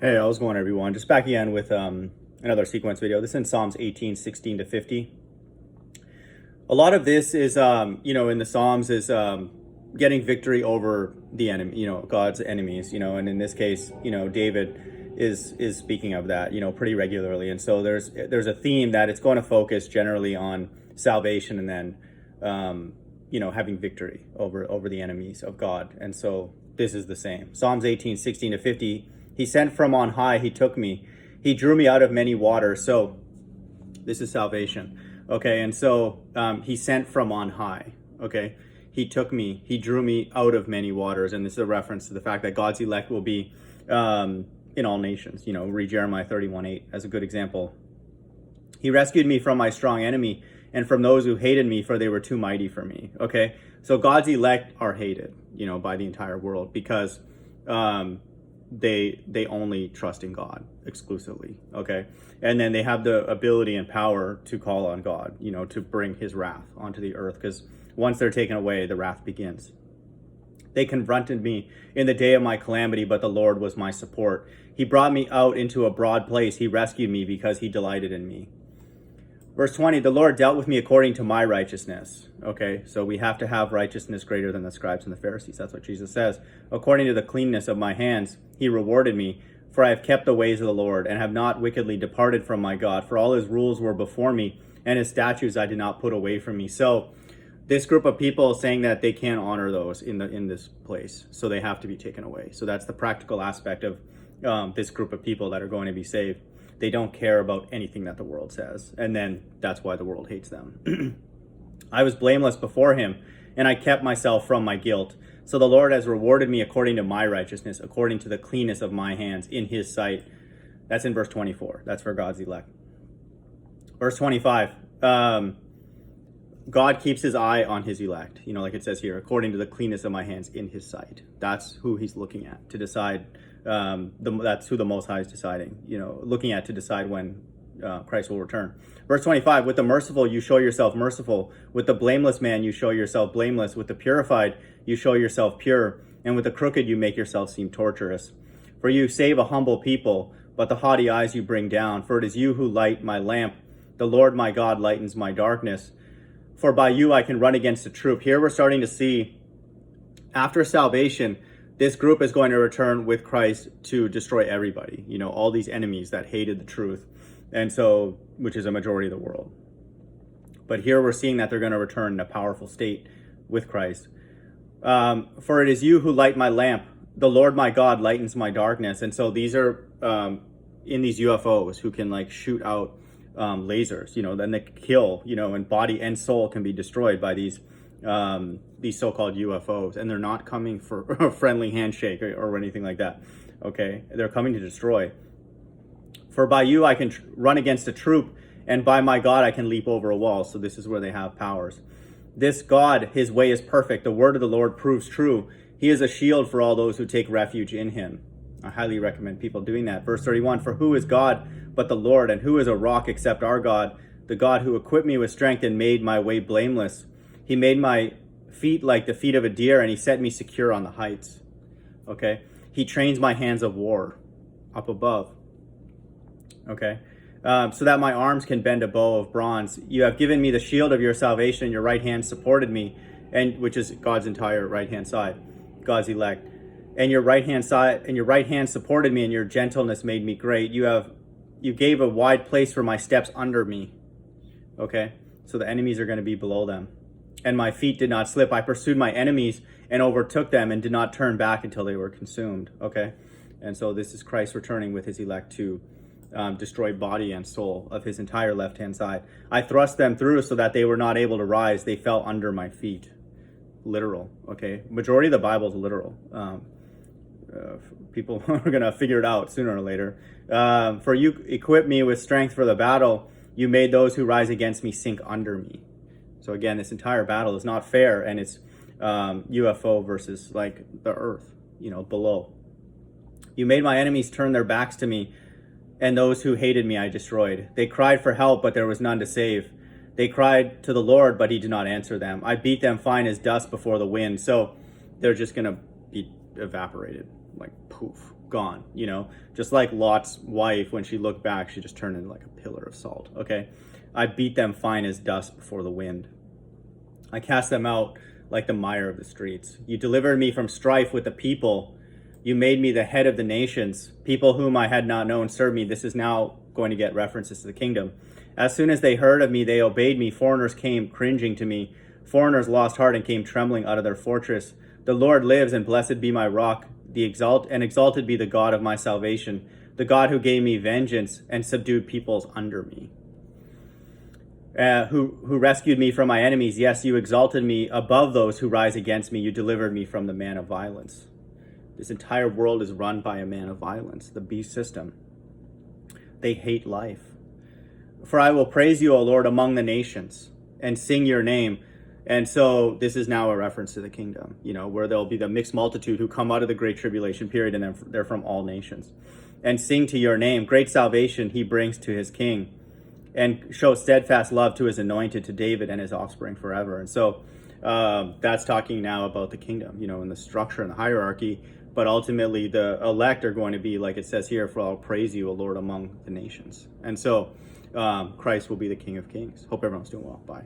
Hey, how's it going, everyone? Just back again with another sequence video. This is in Psalms 18, 16 to 50. A lot of this is, in the Psalms is getting victory over the enemy, God's enemies, and in this case, David is speaking of that, pretty regularly. And so there's a theme that it's going to focus generally on salvation and then, having victory over the enemies of God. And so this is the same. Psalms 18, 16 to 50. He sent from on high, he took me. He drew me out of many waters. So this is salvation. Okay, and so he sent from on high. Okay, he took me, he drew me out of many waters. And this is a reference to the fact that God's elect will be in all nations. Read Jeremiah 31:8 as a good example. He rescued me from my strong enemy and from those who hated me, for they were too mighty for me. Okay, so God's elect are hated, by the entire world because they only trust in God exclusively. Okay, and then they have the ability and power to call on God, to bring his wrath onto the earth, because once they're taken away, the wrath begins. They confronted me in the day of my calamity, but the Lord was my support. He brought me out into a broad place. He rescued me because he delighted in me. Verse 20, the Lord dealt with me according to my righteousness. Okay, so we have to have righteousness greater than the scribes and the Pharisees. That's what Jesus says. According to the cleanness of my hands, he rewarded me. For I have kept the ways of the Lord and have not wickedly departed from my God. For all his rules were before me, and his statutes I did not put away from me. So this group of people is saying that they can't honor those in this place. So they have to be taken away. So that's the practical aspect of this group of people that are going to be saved. They don't care about anything that the world says. And then that's why the world hates them. I was blameless before him, and I kept myself from my guilt. So the Lord has rewarded me according to my righteousness, according to the cleanness of my hands in his sight. That's in verse 24. That's for God's elect. Verse 25. God keeps his eye on his elect. Like it says here, according to the cleanness of my hands in his sight. That's who he's looking at to decide. That's who the Most High is deciding, looking at to decide when Christ will return. Verse 25, with the merciful, you show yourself merciful. With the blameless man, you show yourself blameless. With the purified, you show yourself pure. And with the crooked, you make yourself seem torturous. For you save a humble people, but the haughty eyes you bring down. For it is you who light my lamp. The Lord my God lightens my darkness. For by you I can run against a troop. Here we're starting to see, after salvation, this group is going to return with Christ to destroy everybody, all these enemies that hated the truth. And so, which is a majority of the world. But here we're seeing that they're going to return in a powerful state with Christ. For it is you who light my lamp. The Lord my God lightens my darkness. And so these are in these UFOs who can shoot out lasers, then they kill, and body and soul can be destroyed by these so-called UFOs, and they're not coming for a friendly handshake or anything like that. Okay, they're coming to destroy. For by you I can run against a troop, and by my God I can leap over a wall. So this is where they have powers. This God, his way is perfect. The word of the Lord proves true. He is a shield for all those who take refuge in him. I highly recommend people doing that. Verse 31, for who is God but the Lord, and who is a rock except our God, the God who equipped me with strength and made my way blameless. He made my feet like the feet of a deer, and he set me secure on the heights. Okay, he trains my hands of war up above. Okay, so that my arms can bend a bow of bronze. You have given me the shield of your salvation, and your right hand supported me, and which is God's entire right hand side, God's elect. And your right hand side, and your right hand supported me, and your gentleness made me great. You gave a wide place for my steps under me. Okay, so the enemies are going to be below them. And my feet did not slip. I pursued my enemies and overtook them and did not turn back until they were consumed. Okay, and so this is Christ returning with his elect to destroy body and soul of his entire left-hand side. I thrust them through so that they were not able to rise. They fell under my feet. Literal. Okay, majority of the Bible is literal. People are going to figure it out sooner or later. For you equipped me with strength for the battle. You made those who rise against me sink under me. So again, this entire battle is not fair, and it's UFO versus the earth, below. You made my enemies turn their backs to me, and those who hated me I destroyed. They cried for help, but there was none to save. They cried to the Lord, but he did not answer them. I beat them fine as dust before the wind. So they're just going to be evaporated, like poof. gone, you know, just like Lot's wife. When she looked back, she just turned into like a pillar of salt. Okay. I beat them fine as dust before the wind. I cast them out like the mire of the streets. You delivered me from strife with the people. You made me the head of the nations. People whom I had not known served me. This is now going to get references to the kingdom. As soon as they heard of me, they obeyed me. Foreigners came cringing to me. Foreigners lost heart and came trembling out of their fortress. The Lord lives, and blessed be my rock. Exalted be the God of my salvation, the God who gave me vengeance and subdued peoples under me. Who rescued me from my enemies. Yes, you exalted me above those who rise against me. You delivered me from the man of violence. This entire world is run by a man of violence, the beast system. They hate life. For I will praise you, O Lord, among the nations, and sing your name. And so this is now a reference to the kingdom, you know, where there'll be the mixed multitude who come out of the great tribulation period, and they're from all nations. And sing to your name. Great salvation he brings to his king, and show steadfast love to his anointed, to David and his offspring forever. And so that's talking now about the kingdom, you know, and the structure and the hierarchy. But ultimately, the elect are going to be, like it says here, for I'll praise you, O Lord, among the nations. And so Christ will be the King of Kings. Hope everyone's doing well. Bye.